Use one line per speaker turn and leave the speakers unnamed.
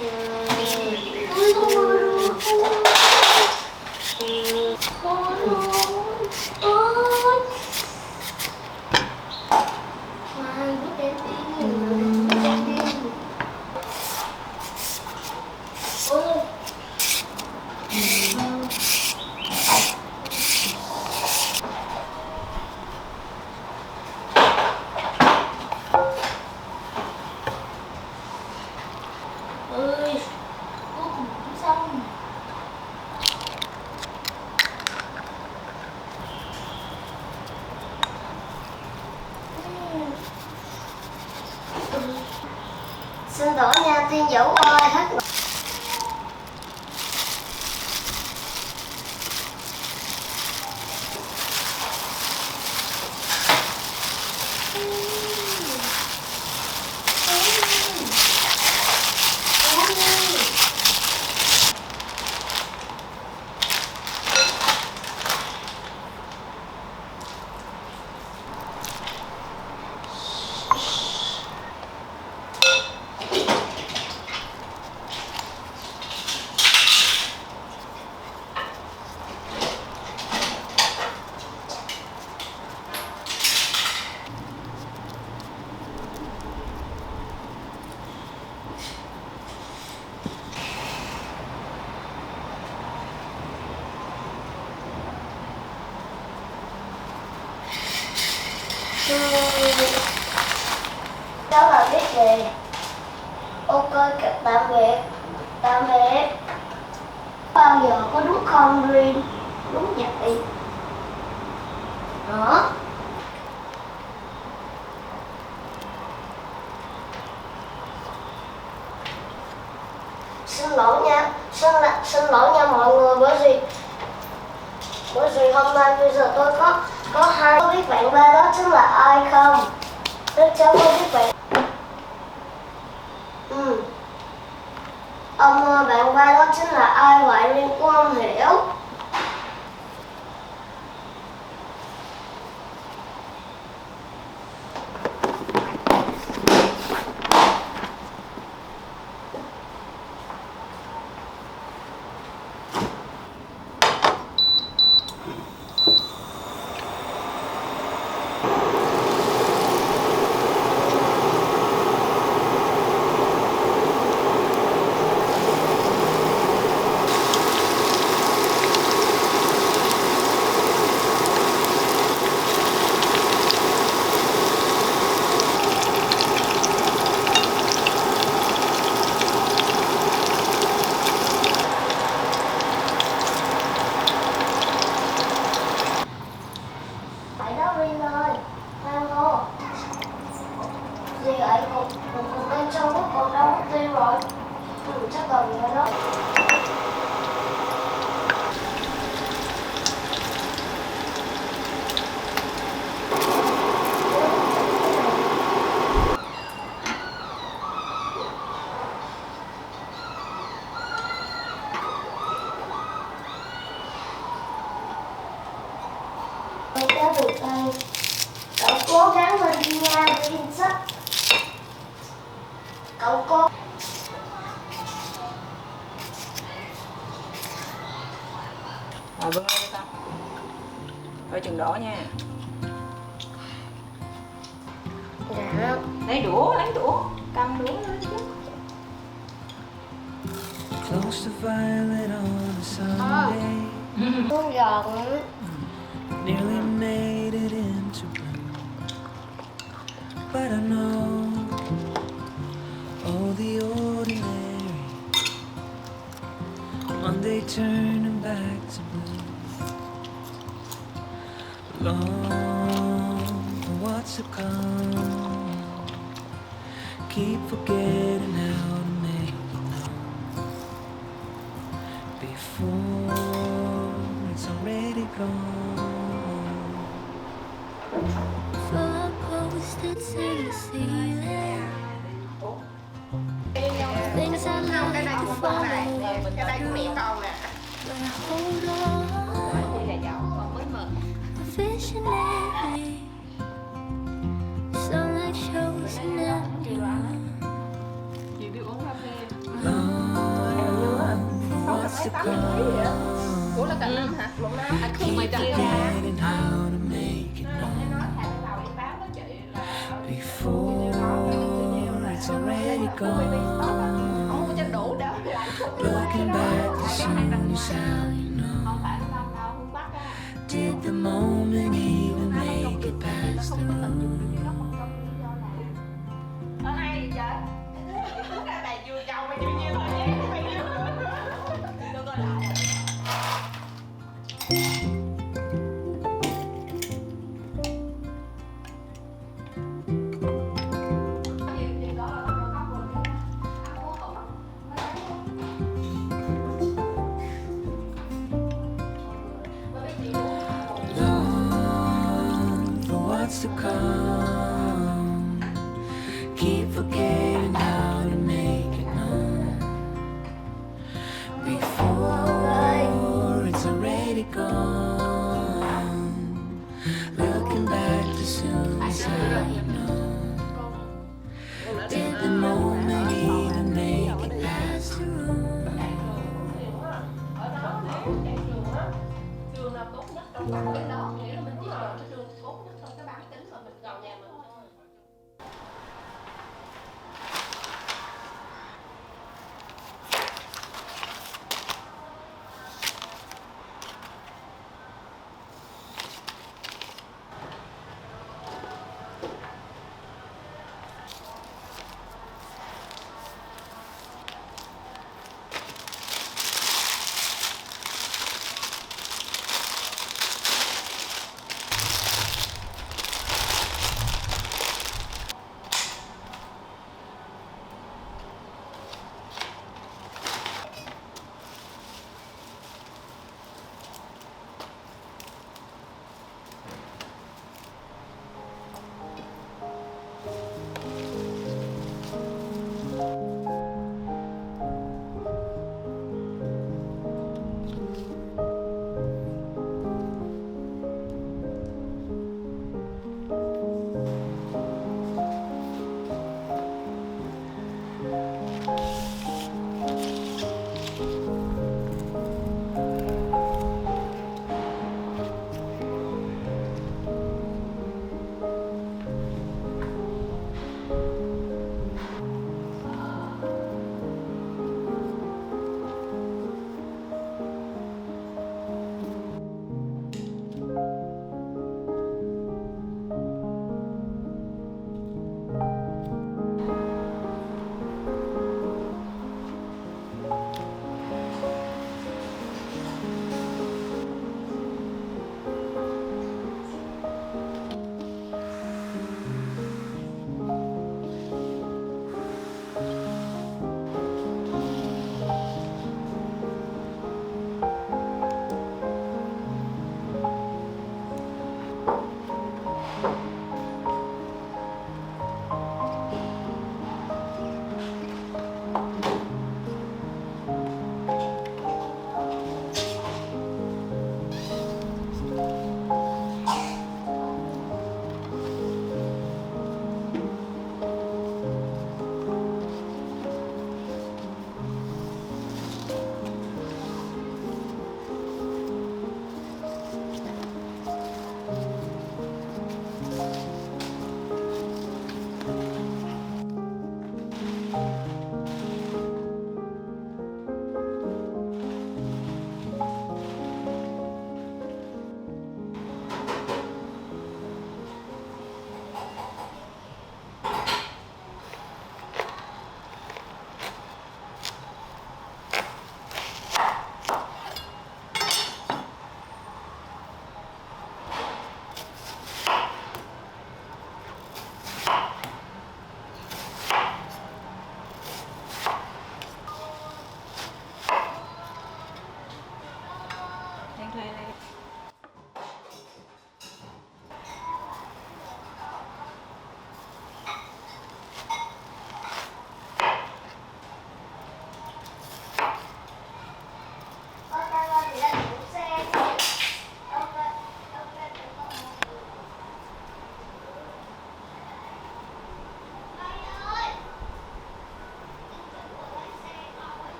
Xin lỗi nha, Tiên Vũ ơi, hết. Cháu là biết gì? Ok, tạm biệt. Tạm biệt. Bao giờ có đứa con riêng. Đúng vậy. Đó. Xin lỗi nha. Xin lỗi nha mọi người, bởi vì hôm nay bây giờ tôi có hai. Có biết bạn ba đó chính là ai không? Cháu có biết bạn. Ông ơi, bạn ba đó chính là ai vậy? Liên cũng không hiểu. Gì vậy? Cục bên trong nó còn đâu mất tiêu rồi. Chắc còn vậy đó. Đã được đây. Cậu cố gắng lên đi nha, Viên sách. Cậu cố.
Rồi bưng lên con. Coi chừng đổ nha.
Dạ.
Lấy đũa, cầm đũa lên chứ.
Close to violet on a Sunday.
Con giòn.
Nearly made it into bloom, but I know all the ordinary one day turning back to blue. Long for what's to come, keep forgetting how to make it known before it's already gone.
Four post-its in the ceiling. Things I like to follow, but I hold on. A visionary, sunlight shows an empty room.
Long to come.
Ủa là cả năm hả? Một năm. À,
Keep
200
forgetting how to make it known before it's already gone. Looking back as soon as how you know. Did the moment even make it past the room? Long for what's to come. Keep forgetting how to make it known before it's already gone. Looking back to soon as how you know. Did the moment even make it past the room?
Trường nào tốt nhất trong bán kính đó, nghĩa là mình chỉ chọn cái trường tốt nhất trong cái bán kính mà mình gần nhà mình thôi.